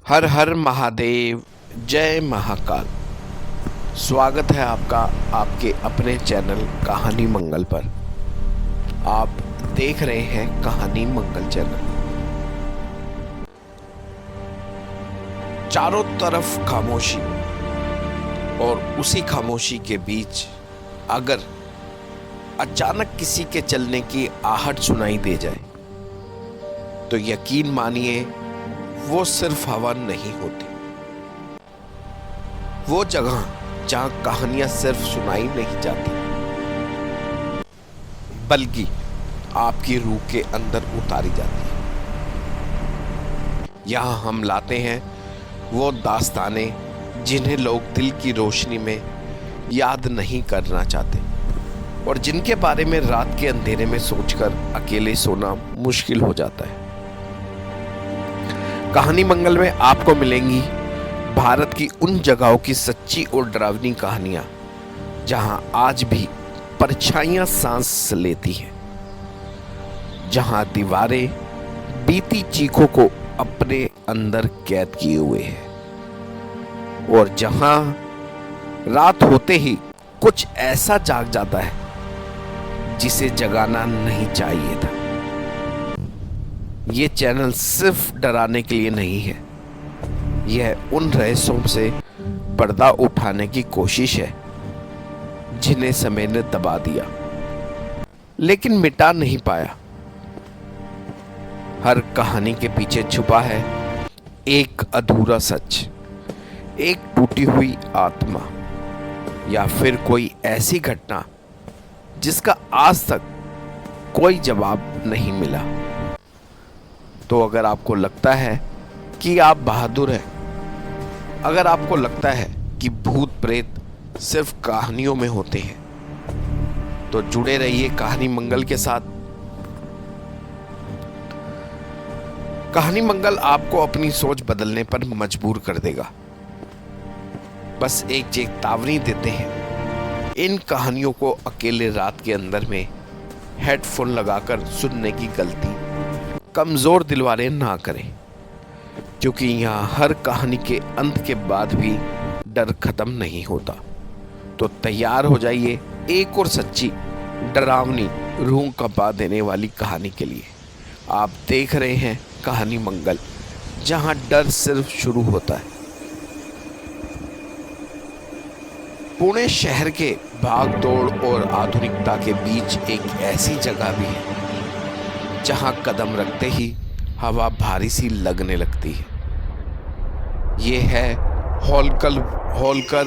हर हर महादेव, जय महाकाल। स्वागत है आपका आपके अपने चैनल कहानी मंगल पर। आप देख रहे हैं कहानी मंगल चैनल। चारों तरफ खामोशी और उसी खामोशी के बीच अगर अचानक किसी के चलने की आहट सुनाई दे जाए तो यकीन मानिए वो सिर्फ हवा नहीं होती। वो जगह जहां कहानियां सिर्फ सुनाई नहीं जाती बल्कि आपकी रूह के अंदर उतारी जाती है। यहां हम लाते हैं वो दास्तानें जिन्हें लोग दिल की रोशनी में याद नहीं करना चाहते और जिनके बारे में रात के अंधेरे में सोचकर अकेले सोना मुश्किल हो जाता है। कहानी मंगल में आपको मिलेंगी भारत की उन जगहों की सच्ची और डरावनी कहानियां जहां आज भी परछाइयां सांस लेती हैं, जहां दीवारें बीती चीखों को अपने अंदर कैद किए हुए हैं और जहां रात होते ही कुछ ऐसा जाग जाता है जिसे जगाना नहीं चाहिए था। ये चैनल सिर्फ डराने के लिए नहीं है, यह उन रहस्यों से पर्दा उठाने की कोशिश है जिन्हें समय ने दबा दिया लेकिन मिटा नहीं पाया। हर कहानी के पीछे छुपा है एक अधूरा सच, एक टूटी हुई आत्मा या फिर कोई ऐसी घटना जिसका आज तक कोई जवाब नहीं मिला। तो अगर आपको लगता है कि आप बहादुर हैं, अगर आपको लगता है कि भूत प्रेत सिर्फ कहानियों में होते हैं, तो जुड़े रहिए कहानी मंगल के साथ। कहानी मंगल आपको अपनी सोच बदलने पर मजबूर कर देगा। बस एक चेतावनी देते हैं, इन कहानियों को अकेले रात के अंदर में हेडफोन लगाकर सुनने की गलती कमजोर दिल वाले ना करें, क्योंकि यहाँ हर कहानी के अंत के बाद भी डर खत्म नहीं होता। तो तैयार हो जाइए एक और सच्ची, डरावनी, रूह कंपा देने वाली कहानी के लिए। आप देख रहे हैं कहानी मंगल, जहां डर सिर्फ शुरू होता है। पुणे शहर के भागदौड़ और आधुनिकता के बीच एक ऐसी जगह भी है जहां कदम रखते ही हवा भारी सी लगने लगती है। ये है होलकर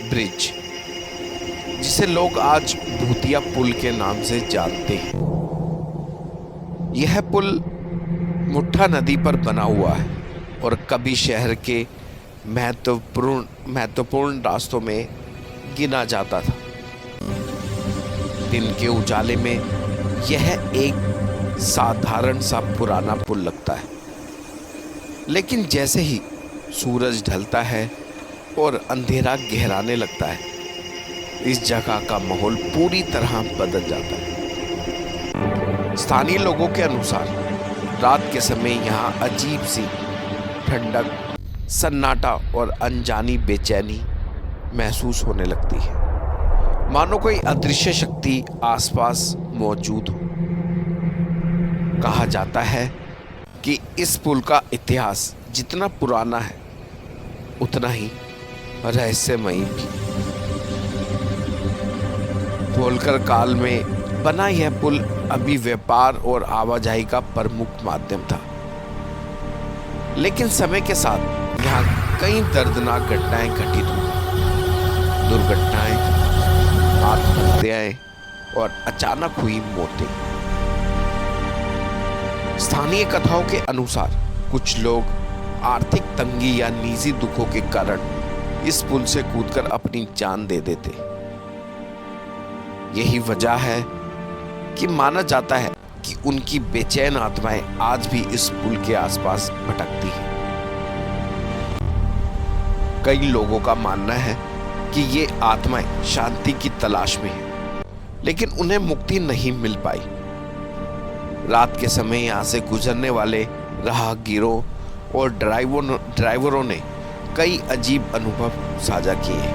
ब्रिज, जिसे लोग आज भूतिया पुल के नाम से जानते हैं। यह पुल मुठ्ठा नदी पर बना हुआ है और कभी शहर के महत्वपूर्ण रास्तों में गिना जाता था। दिन के उजाले में यह एक साधारण सा पुराना पुल लगता है, लेकिन जैसे ही सूरज ढलता है और अंधेरा गहराने लगता है, इस जगह का माहौल पूरी तरह बदल जाता है। स्थानीय लोगों के अनुसार रात के समय यहाँ अजीब सी ठंडक, सन्नाटा और अनजानी बेचैनी महसूस होने लगती है, मानो कोई अदृश्य शक्ति आसपास मौजूद हो। कहा जाता है कि इस पुल का इतिहास जितना पुराना है उतना ही रहस्यमयी भी। होलकर काल में बना यह पुल अभी व्यापार और आवाजाही का प्रमुख माध्यम था, लेकिन समय के साथ यहाँ कई दर्दनाक घटनाएं घटित हुई। दुर्घटनाएं, आत्महत्याएं और अचानक हुई मौतें। स्थानीय कथाओं के अनुसार कुछ लोग आर्थिक तंगी या निजी दुखों के कारण इस पुल से कूदकर अपनी जान दे देते। यही वजह है कि माना जाता है कि उनकी बेचैन आत्माएं आज भी इस पुल के आसपास भटकती हैं। कई लोगों का मानना है कि ये आत्माएं शांति की तलाश में हैं, लेकिन उन्हें मुक्ति नहीं मिल पाई। रात के समय यहाँ से गुजरने वाले राहगीरों और ड्राइवरों ने कई अजीब अनुभव साझा किए।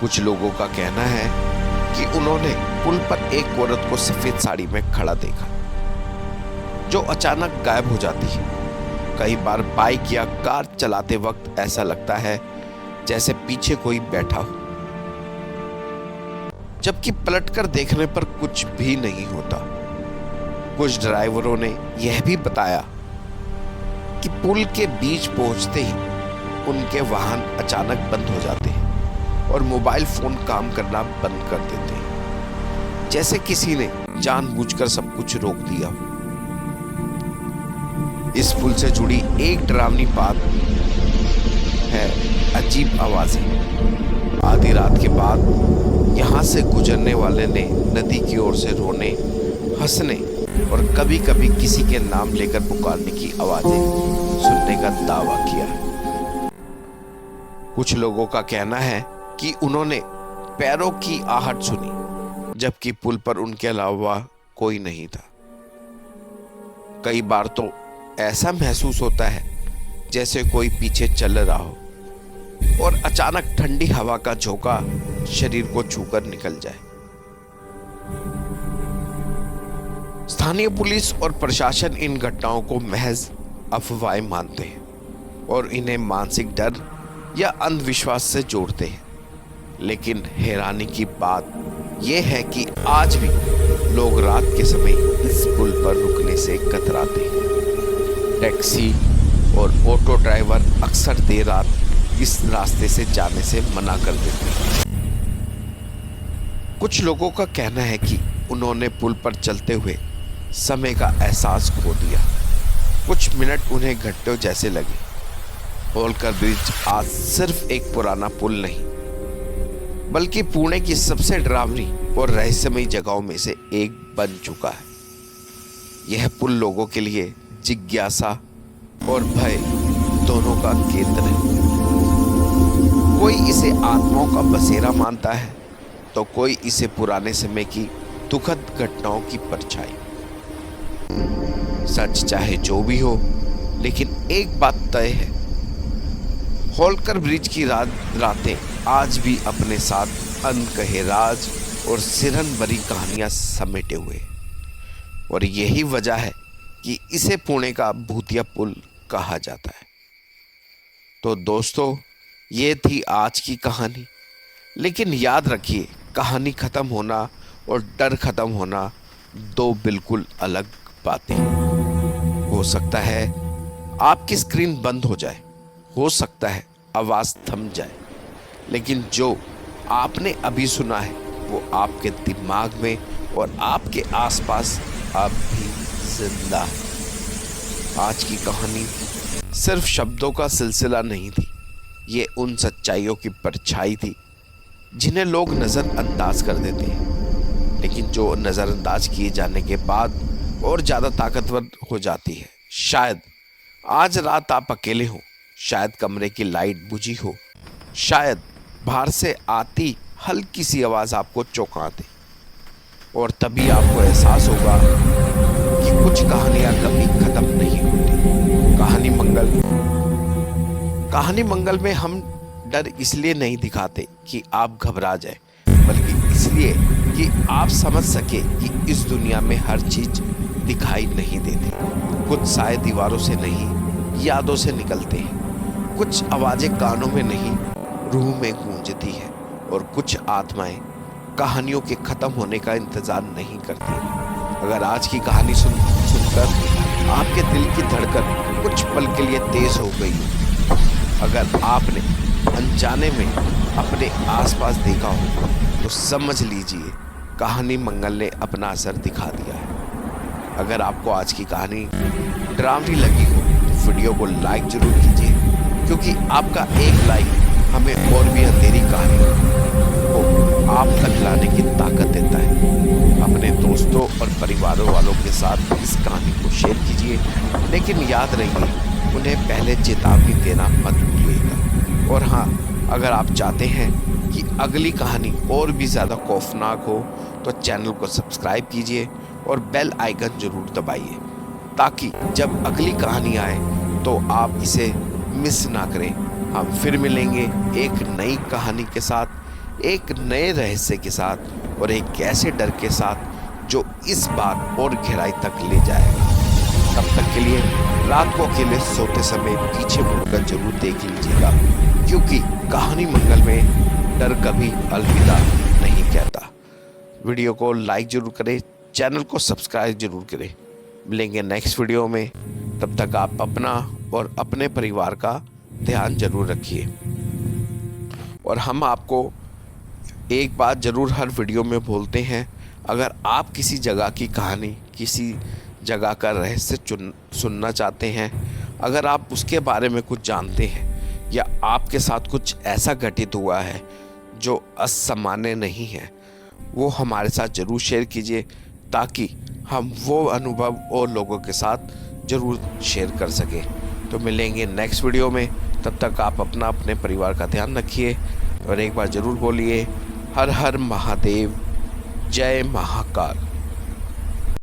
कुछ लोगों का कहना है कि उन्होंने पुल पर एक औरत को सफेद साड़ी में खड़ा देखा, जो अचानक गायब हो जाती है। कई बार बाइक या कार चलाते वक्त ऐसा लगता है जैसे पीछे कोई बैठा हो, जबकि पलटकर देखने पर कुछ भी नहीं होता। कुछ ड्राइवरों ने यह भी बताया कि पुल के बीच पहुंचते ही उनके वाहन अचानक बंद हो जाते हैं और मोबाइल फोन काम करना बंद कर देते हैं, जैसे किसी ने जानबूझकर सब कुछ रोक दिया हो। इस पुल से जुड़ी एक डरावनी बात है अजीब आवाजें। आधी रात के बाद यहाँ से गुजरने वाले ने नदी की ओर से रोने, हंसने और कभी कभी किसी के नाम लेकर पुकारने की आवाजें सुनने का दावा किया है। कुछ लोगों का कहना है कि उन्होंने पैरों की आहट सुनी, जबकि पुल पर उनके अलावा कोई नहीं था। कई बार तो ऐसा महसूस होता है जैसे कोई पीछे चल रहा हो और अचानक ठंडी हवा का झोंका शरीर को छूकर निकल जाए। स्थानीय पुलिस और प्रशासन इन घटनाओं को महज अफवाहें मानते हैं और इन्हें मानसिक डर या अंधविश्वास से जोड़ते हैं। लेकिन हैरानी की बात यह है कि आज भी लोग रात के समय इस पुल पर रुकने से कतराते हैं। टैक्सी और ऑटो ड्राइवर अक्सर देर रात इस रास्ते से जाने से मना कर देते हैं। कुछ लोगों का कहना है कि उन्होंने पुल पर चलते हुए समय का एहसास खो दिया। कुछ मिनट उन्हें घंटों जैसे लगे। होलकर ब्रिज आज सिर्फ एक पुराना पुल नहीं, बल्कि पुणे की सबसे डरावनी और रहस्यमयी जगहों में से एक बन चुका है। यह पुल लोगों के लिए जिज्ञासा और भय दोनों का केंद्र है। कोई इसे आत्माओं का बसेरा मानता है, तो कोई इसे पुराने समय की दुखद घटनाओं की परछाई। सच चाहे जो भी हो, लेकिन एक बात तय है, होलकर ब्रिज की रातें आज भी अपने साथ अनकहे राज और सिरन भरी कहानियां समेटे हुए। और यही वजह है कि इसे पुणे का भूतिया पुल कहा जाता है। तो दोस्तों, ये थी आज की कहानी। लेकिन याद रखिए, कहानी खत्म होना और डर खत्म होना दो बिल्कुल अलग बातें। हो सकता है आपकी स्क्रीन बंद हो जाए, हो सकता है आवाज थम जाए, लेकिन जो आपने अभी सुना है वो आपके दिमाग में और आपके आसपास अब भी जिंदा है। आज की कहानी सिर्फ शब्दों का सिलसिला नहीं थी, ये उन सच्चाइयों की परछाई थी जिन्हें लोग नज़रअंदाज कर देते हैं, लेकिन जो नज़रअंदाज किए जाने के बाद और ज़्यादा ताकतवर हो जाती है। शायद आज रात आप अकेले हो, शायद कमरे की लाइट बुझी हो, शायद बाहर से आती हल्की सी आवाज़ आपको चौंका दे, और तभी आपको एहसास होगा कि कुछ कहानियां कभी खत्म नहीं होती। कहानी मंगल में हम डर इसलिए नहीं दिखाते कि आप घबरा जाए, बल्कि इसलिए कि आप समझ सके कि इस दुनिया में हर चीज दिखाई नहीं देती। कुछ साए दीवारों से नहीं, यादों से निकलते हैं। कुछ आवाजें कानों में नहीं, रूह में गूंजती है। और कुछ आत्माएं कहानियों के खत्म होने का इंतजार नहीं करती। अगर आज की कहानी सुनकर आपके दिल की धड़कन कुछ पल के लिए तेज हो गई हो, अगर आपने अनजाने में अपने आसपास देखा हो, तो समझ लीजिए कहानी मंगल ने अपना असर दिखा दिया है। अगर आपको आज की कहानी डरावनी लगी हो तो वीडियो को लाइक जरूर कीजिए, क्योंकि आपका एक लाइक हमें और भी अंधेरी कहानी को आप तक लाने की ताकत देता है। अपने दोस्तों और परिवारों वालों के साथ इस कहानी को शेयर कीजिए, लेकिन याद रखिए उन्हें पहले चेतावनी देना मत भूलिएगा। और हाँ, अगर आप चाहते हैं कि अगली कहानी और भी ज़्यादा खौफनाक हो तो चैनल को सब्सक्राइब कीजिए और बेल आइकन जरूर दबाइए। ताकि जब अगली कहानी आए तो आप इसे मिस ना करें। हम फिर मिलेंगे एक नई कहानी के साथ, एक नए रहस्य के साथ और एक ऐसे डर के साथ जो इस बात और गहराई तक ले जाएगा। तब तक के लिए रात को अकेले सोते समय पीछे मुड़कर जरूर देख लीजिएगा, क्योंकि कहानी मंगल में डर कभी अलविदा नहीं कहता। वीडियो को लाइक जरूर करें, चैनल को सब्सक्राइब जरूर करें। मिलेंगे नेक्स्ट वीडियो में, तब तक आप अपना और अपने परिवार का ध्यान जरूर रखिए। और हम आपको एक बात जरूर हर वीडियो में बोलते हैं, अगर आप किसी जगह की कहानी, किसी जगह का रहस्य सुनना चाहते हैं, अगर आप उसके बारे में कुछ जानते हैं या आपके साथ कुछ ऐसा घटित हुआ है जो असामान्य नहीं है, वो हमारे साथ ज़रूर शेयर कीजिए, ताकि हम वो अनुभव और लोगों के साथ ज़रूर शेयर कर सकें। तो मिलेंगे नेक्स्ट वीडियो में, तब तक आप अपना अपने परिवार का ध्यान रखिए और एक बार ज़रूर बोलिए हर हर महादेव, जय महाकाल।